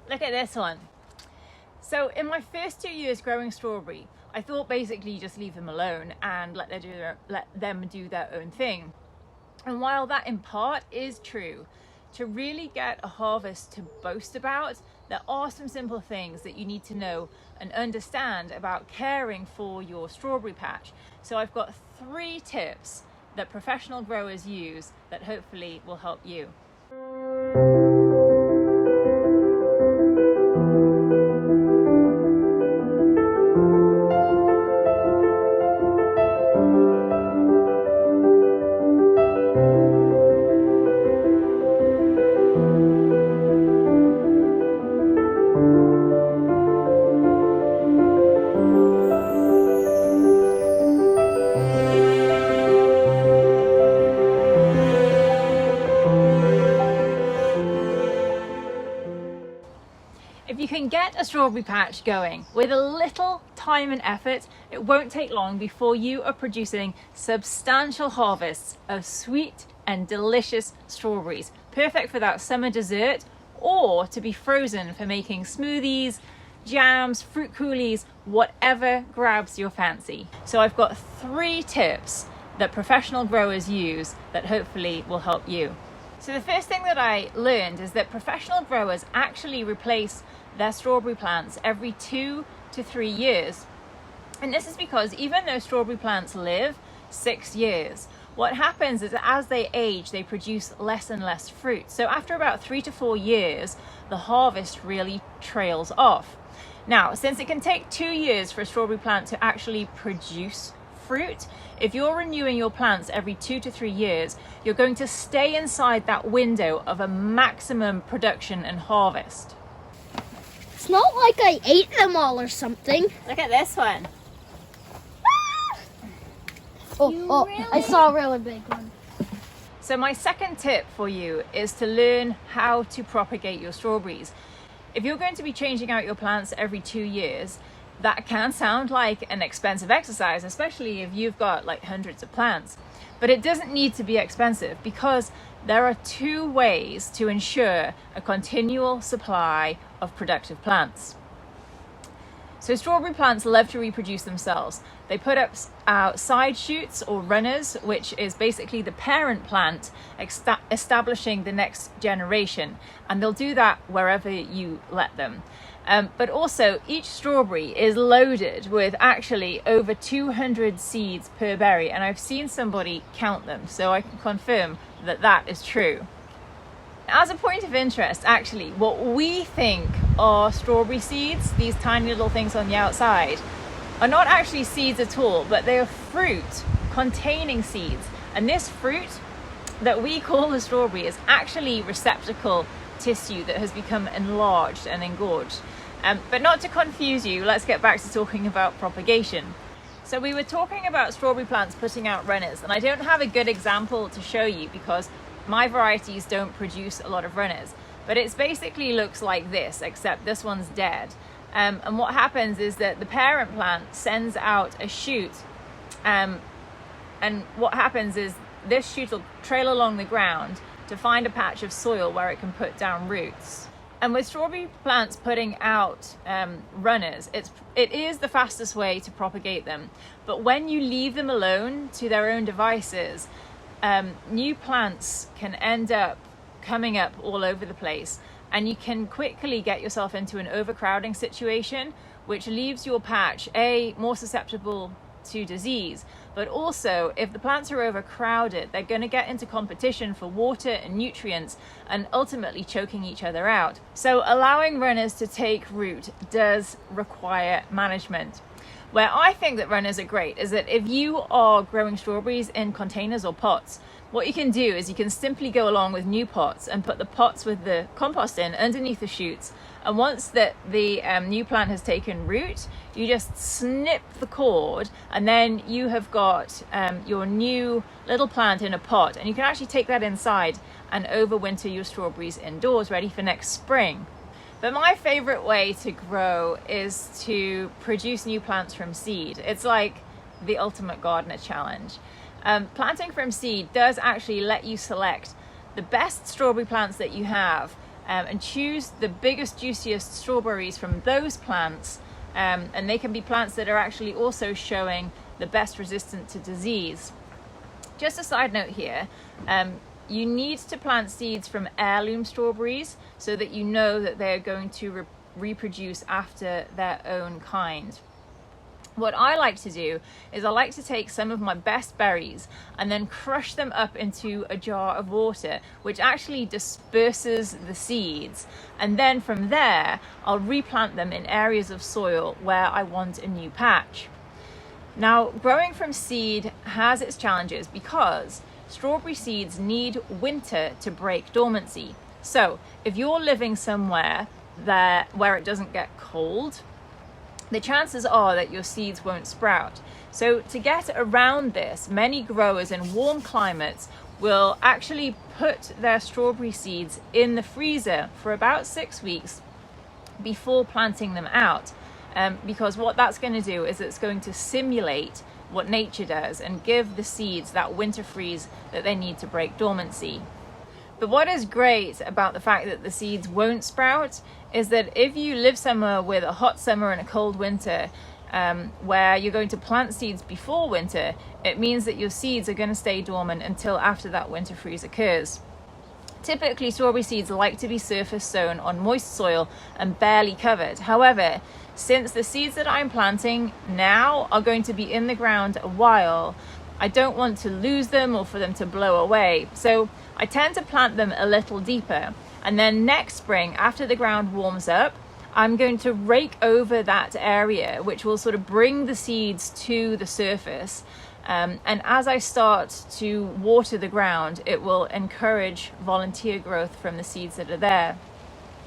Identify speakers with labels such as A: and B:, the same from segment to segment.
A: Look at this one. So in my first 2 years growing strawberry, I thought basically you just leave them alone and let them do their own thing. And while that in part is true, to really get a harvest to boast about, there are some simple things that you need to know and understand about caring for your strawberry patch. So I've got 3 tips that professional growers use that hopefully will help you. If you can get a strawberry patch going with a little time and effort, it won't take long before you are producing substantial harvests of sweet and delicious strawberries, perfect for that summer dessert or to be frozen for making smoothies, jams, fruit coulies, whatever grabs your fancy. So I've got 3 tips that professional growers use that hopefully will help you. So the first thing that I learned is that professional growers actually replace their strawberry plants every 2 to 3 years. And this is because even though strawberry plants live 6 years, what happens is that as they age, they produce less and less fruit. So after about 3 to 4 years, the harvest really trails off. Now, since it can take 2 years for a strawberry plant to actually produce fruit, if you're renewing your plants every 2 to 3 years, you're going to stay inside that window of a maximum production and harvest.
B: It's not like I ate them all or something.
A: Look at this one.
B: Really? I saw a really big one.
A: So my second tip for you is to learn how to propagate your strawberries. If you're going to be changing out your plants every 2 years, that can sound like an expensive exercise, especially if you've got like hundreds of plants. But it doesn't need to be expensive because there are 2 ways to ensure a continual supply of productive plants. So strawberry plants love to reproduce themselves. They put out side shoots or runners, which is basically the parent plant establishing the next generation. And they'll do that wherever you let them. But also each strawberry is loaded with actually over 200 seeds per berry. And I've seen somebody count them, so I can confirm that that is true. As a point of interest, actually, what we think are strawberry seeds, these tiny little things on the outside, are not actually seeds at all, but they are fruit containing seeds. And this fruit that we call the strawberry is actually receptacle tissue that has become enlarged and engorged. But not to confuse you, let's get back to talking about propagation. So we were talking about strawberry plants putting out runners, and I don't have a good example to show you because my varieties don't produce a lot of runners. But it basically looks like this, except this one's dead. And what happens is that the parent plant sends out a shoot, and what happens is this shoot will trail along the ground to find a patch of soil where it can put down roots. And with strawberry plants putting out runners, it is the fastest way to propagate them. But when you leave them alone to their own devices, new plants can end up coming up all over the place, and you can quickly get yourself into an overcrowding situation, which leaves your patch more susceptible to disease. But also, if the plants are overcrowded, they're going to get into competition for water and nutrients and ultimately choking each other out. So allowing runners to take root does require management. Where I think that runners are great is that if you are growing strawberries in containers or pots, what you can do is you can simply go along with new pots and put the pots with the compost in underneath the shoots. And once that the new plant has taken root, you just snip the cord, and then you have got your new little plant in a pot, and you can actually take that inside and overwinter your strawberries indoors, ready for next spring. But my favorite way to grow is to produce new plants from seed. It's like the ultimate gardener challenge. Planting from seed does actually let you select the best strawberry plants that you have and choose the biggest, juiciest strawberries from those plants. And they can be plants that are actually also showing the best resistance to disease. Just a side note here, you need to plant seeds from heirloom strawberries so that you know that they're going to reproduce after their own kind. What I like to do is I like to take some of my best berries and then crush them up into a jar of water, which actually disperses the seeds. And then from there, I'll replant them in areas of soil where I want a new patch. Now, growing from seed has its challenges because strawberry seeds need winter to break dormancy. So if you're living somewhere where it doesn't get cold, the chances are that your seeds won't sprout. So to get around this, many growers in warm climates will actually put their strawberry seeds in the freezer for about 6 weeks before planting them out. Because what that's going to do is it's going to simulate what nature does and give the seeds that winter freeze that they need to break dormancy. But what is great about the fact that the seeds won't sprout is that if you live somewhere with a hot summer and a cold winter, where you're going to plant seeds before winter, it means that your seeds are going to stay dormant until after that winter freeze occurs. Typically, strawberry seeds like to be surface sown on moist soil and barely covered. However, since the seeds that I'm planting now are going to be in the ground a while, I don't want to lose them or for them to blow away. So I tend to plant them a little deeper. And then next spring, after the ground warms up, I'm going to rake over that area, which will sort of bring the seeds to the surface. And as I start to water the ground, it will encourage volunteer growth from the seeds that are there.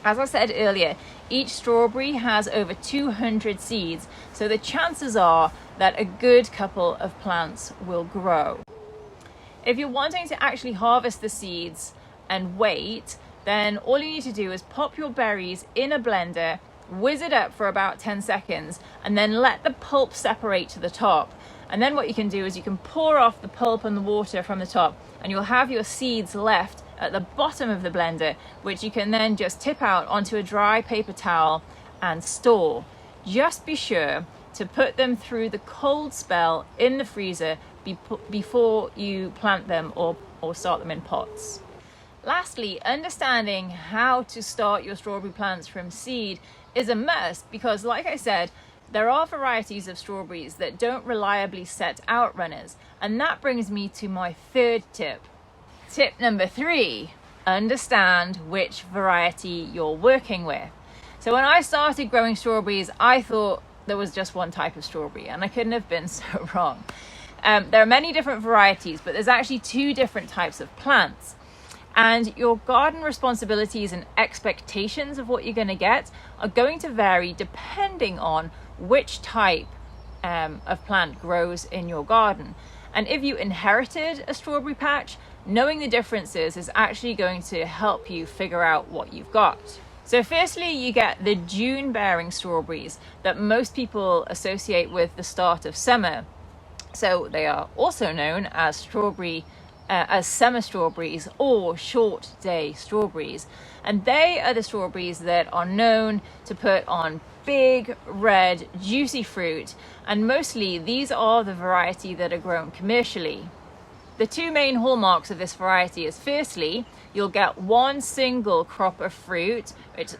A: As I said earlier, each strawberry has over 200 seeds, so the chances are that a good couple of plants will grow. If you're wanting to actually harvest the seeds and wait, then all you need to do is pop your berries in a blender, whiz it up for about 10 seconds, and then let the pulp separate to the top. And then what you can do is you can pour off the pulp and the water from the top, and you'll have your seeds left at the bottom of the blender, which you can then just tip out onto a dry paper towel and store. Just be sure to put them through the cold spell in the freezer before you plant them or start them in pots. Lastly, understanding how to start your strawberry plants from seed is a must because, like I said, there are varieties of strawberries that don't reliably set outrunners. And that brings me to my third tip. Tip number 3, understand which variety you're working with. So when I started growing strawberries, I thought there was just one type of strawberry, and I couldn't have been so wrong. There are many different varieties, but there's actually 2 different types of plants. And your garden responsibilities and expectations of what you're going to get are going to vary depending on which type of plant grows in your garden. And if you inherited a strawberry patch, knowing the differences is actually going to help you figure out what you've got. So firstly, you get the Dune bearing strawberries that most people associate with the start of summer. So they are also known as summer strawberries or short day strawberries. And they are the strawberries that are known to put on big, red, juicy fruit. And mostly these are the variety that are grown commercially. The 2 main hallmarks of this variety is firstly, you'll get one single crop of fruit,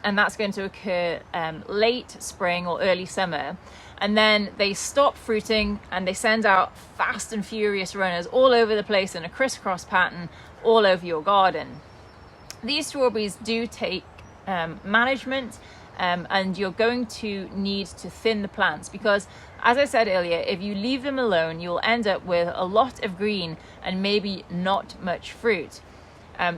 A: and that's going to occur late spring or early summer. And then they stop fruiting and they send out fast and furious runners all over the place in a crisscross pattern all over your garden. These strawberries do take management, and you're going to need to thin the plants because, as I said earlier, if you leave them alone, you'll end up with a lot of green and maybe not much fruit.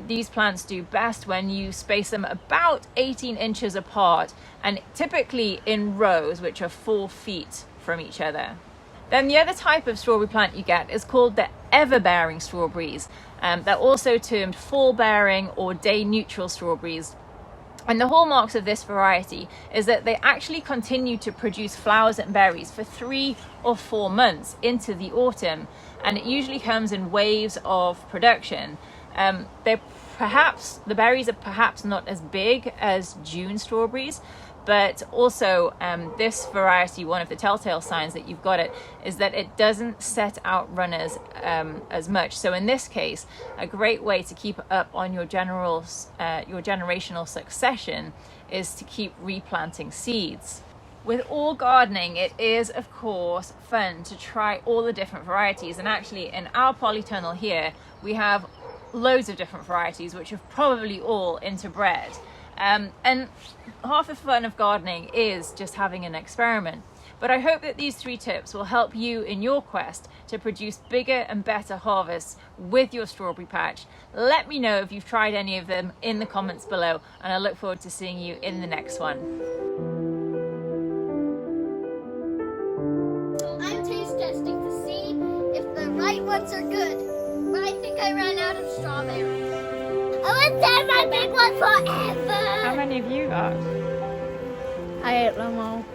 A: These plants do best when you space them about 18 inches apart and typically in rows which are 4 feet from each other. Then the other type of strawberry plant you get is called the ever-bearing strawberries. They're also termed fall-bearing or day-neutral strawberries. And the hallmarks of this variety is that they actually continue to produce flowers and berries for 3 or 4 months into the autumn, and it usually comes in waves of production. They're perhaps the berries are perhaps not as big as Dune strawberries, but also this variety, one of the telltale signs that you've got it is that it doesn't set out runners as much. So in this case, a great way to keep up on your generational succession is to keep replanting seeds. With all gardening, it is of course fun to try all the different varieties, and actually in our polytunnel here we have loads of different varieties which are probably all interbred. And half the fun of gardening is just having an experiment. But I hope that these 3 tips will help you in your quest to produce bigger and better harvests with your strawberry patch. Let me know if you've tried any of them in the comments below, and I look forward to seeing you in the next one.
B: I'm taste testing to see if the right ones are good. But I think I ran out of strawberries. I would save my big one forever.
A: How many have you got?
B: I ate them all.